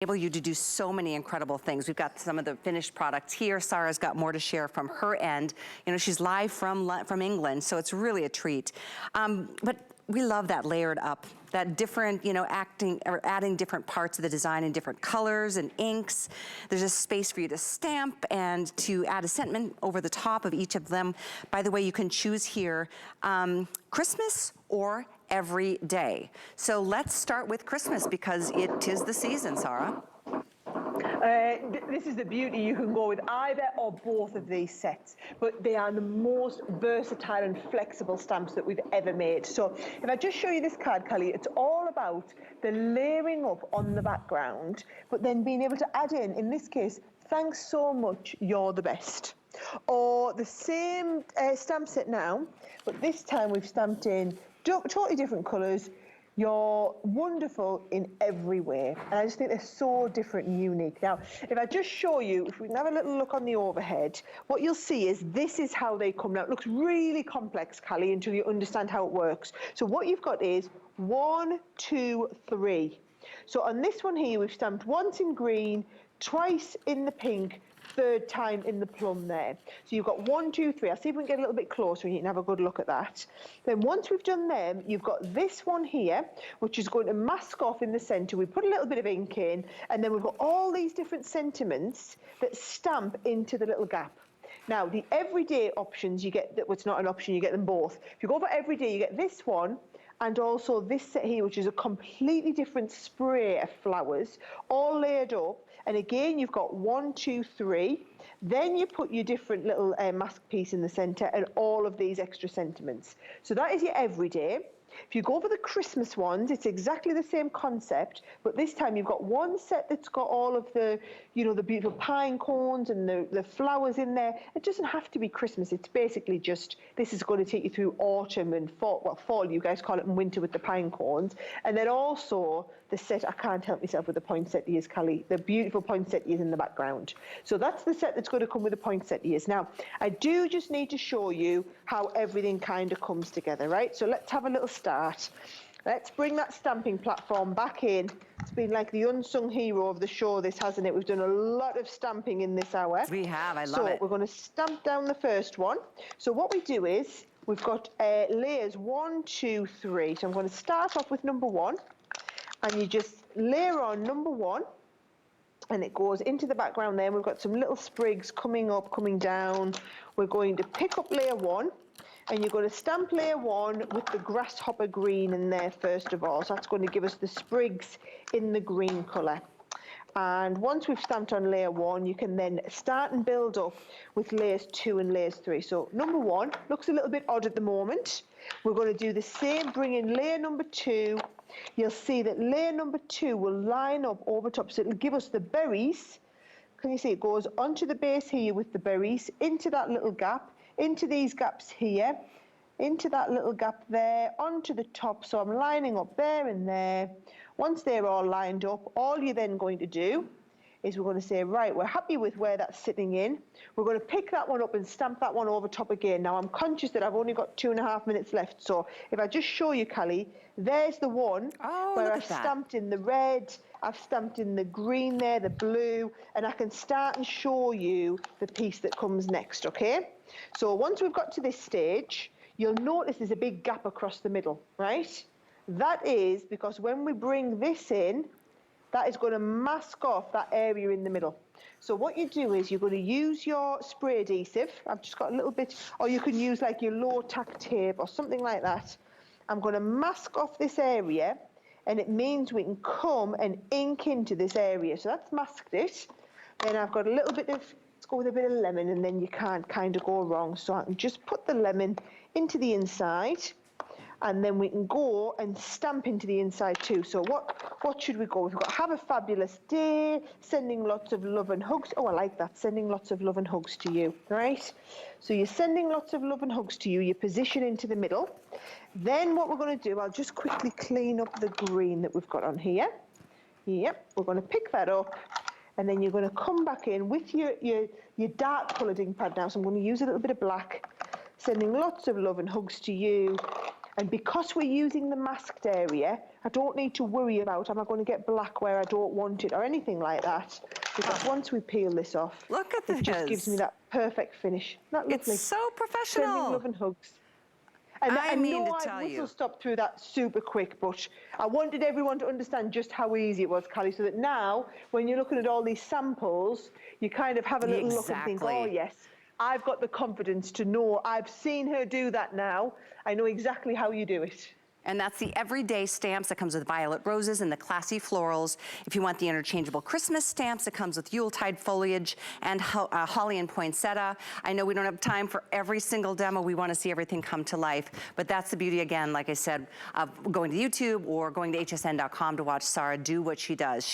enable you to do so many incredible things. We've got some of the finished products here. Sarah's got more to share from her end. You know, she's live from England, so it's really a treat. But we love that layered up, that different, you know, adding different parts of the design in different colors and inks. There's a space for you to stamp and to add a sentiment over the top of each of them. By the way, you can choose here Christmas or every day. So let's start with Christmas because it is the season, Sarah. This is the beauty. You can go with either or both of these sets, but they are the most versatile and flexible stamps that we've ever made. So if I just show you this card, Kelly, it's all about the layering up on the background, but then being able to add in this case, thanks so much, you're the best. Or the same stamp set now, but this time we've stamped in totally different colours. You're wonderful in every way. And I just think they're so different and unique. Now, if I just show you, if we can have a little look on the overhead, what you'll see is this is how they come. Now, it looks really complex, Callie, until you understand how it works. So what you've got is 1, 2, 3. So on this one here, we've stamped once in green, twice in the pink, third time in the plum there. So you've got 1, 2, 3. I'll see if we can get a little bit closer and you can have a good look at that. Then once we've done them, you've got this one here, which is going to mask off in the center. We put a little bit of ink in, and then we've got all these different sentiments that stamp into the little gap. Now, the everyday options, you get that. Well, it's not an option, you get them both. If you go for everyday, you get this one, and also this set here, which is a completely different spray of flowers, all layered up. And again, you've got 1, 2, 3. Then you put your different little mask piece in the center and all of these extra sentiments. So that is your everyday. If you go for the Christmas ones, it's exactly the same concept, but this time you've got one set that's got all of the, you know, the beautiful pine cones and the flowers in there. It doesn't have to be Christmas. It's basically just, this is going to take you through autumn and fall, well, fall, you guys call it, and winter with the pine cones. And then also the set, I can't help myself with the poinsettias, Callie, the beautiful poinsettias in the background. So that's the set that's going to come with the poinsettias. Now, I do just need to show you how everything kind of comes together, right? So let's have a little start. Let's bring that stamping platform back in. It's been like the unsung hero of the show, this, hasn't it? We've done a lot of stamping in this hour. We have, I love it. So we're going to stamp down the first one. So what we do is, we've got layers 1, 2, 3. So I'm going to start off with number 1. And you just layer on number 1. And it goes into the background there. We've got some little sprigs coming up, coming down. We're going to pick up layer 1. And you're going to stamp layer 1 with the grasshopper green in there first of all. So that's going to give us the sprigs in the green colour. And once we've stamped on layer 1, you can then start and build up with layers 2 and layers 3. So number 1 looks a little bit odd at the moment. We're going to do the same, bring in layer number 2. You'll see that layer number 2 will line up over top. So it'll give us the berries. Can you see it goes onto the base here with the berries, into that little gap, into these gaps here, into that little gap there, onto the top. So I'm lining up there and there. Once they're all lined up, all you're then going to do is we're going to say, right, we're happy with where that's sitting in. We're going to pick that one up and stamp that one over top again. Now, I'm conscious that I've only got 2.5 minutes left. So if I just show you, Callie, there's the one where I've stamped in the red, I've stamped in the green there, the blue, and I can start and show you the piece that comes next, okay? So once we've got to this stage, you'll notice there's a big gap across the middle, right? That is because when we bring this in, that is going to mask off that area in the middle. So what you do is you're going to use your spray adhesive. I've just got a little bit, or you can use like your low tack tape or something like that. I'm going to mask off this area, and it means we can come and ink into this area. So that's masked it. Then I've got a little bit of, let's go with a bit of lemon, and then you can't kind of go wrong. So I can just put the lemon into the inside, and then we can go and stamp into the inside too. So what should we go with? We've got have a fabulous day, sending lots of love and hugs. Oh, I like that, sending lots of love and hugs to you, right? So you're sending lots of love and hugs to you, you position into the middle. Then what we're going to do, I'll just quickly clean up the green that we've got on here. Yep, we're going to pick that up, and then you're going to come back in with your dark coloured ink pad now. So I'm going to use a little bit of black, sending lots of love and hugs to you. And because we're using the masked area, I don't need to worry about, am I going to get black where I don't want it or anything like that. Because once we peel this off, Look at it just gives me this. that perfect finish. Isn't that lovely? It's so Sending professional. love and hugs. And I I mean know to I tell you. whistle stopped through that super quick, but I wanted everyone to understand just how easy it was, Callie, so that now, when you're looking at all these samples, you kind of have a little look and think, oh, yes, I've got the confidence to know. I've seen her do that now. I know exactly how you do it. And that's the everyday stamps that comes with violet roses and the classy florals. If you want the interchangeable Christmas stamps, it comes with Yuletide foliage and holly and poinsettia. I know we don't have time for every single demo. We want to see everything come to life. But that's the beauty, again, like I said, of going to YouTube or going to hsn.com to watch Sarah do what she does.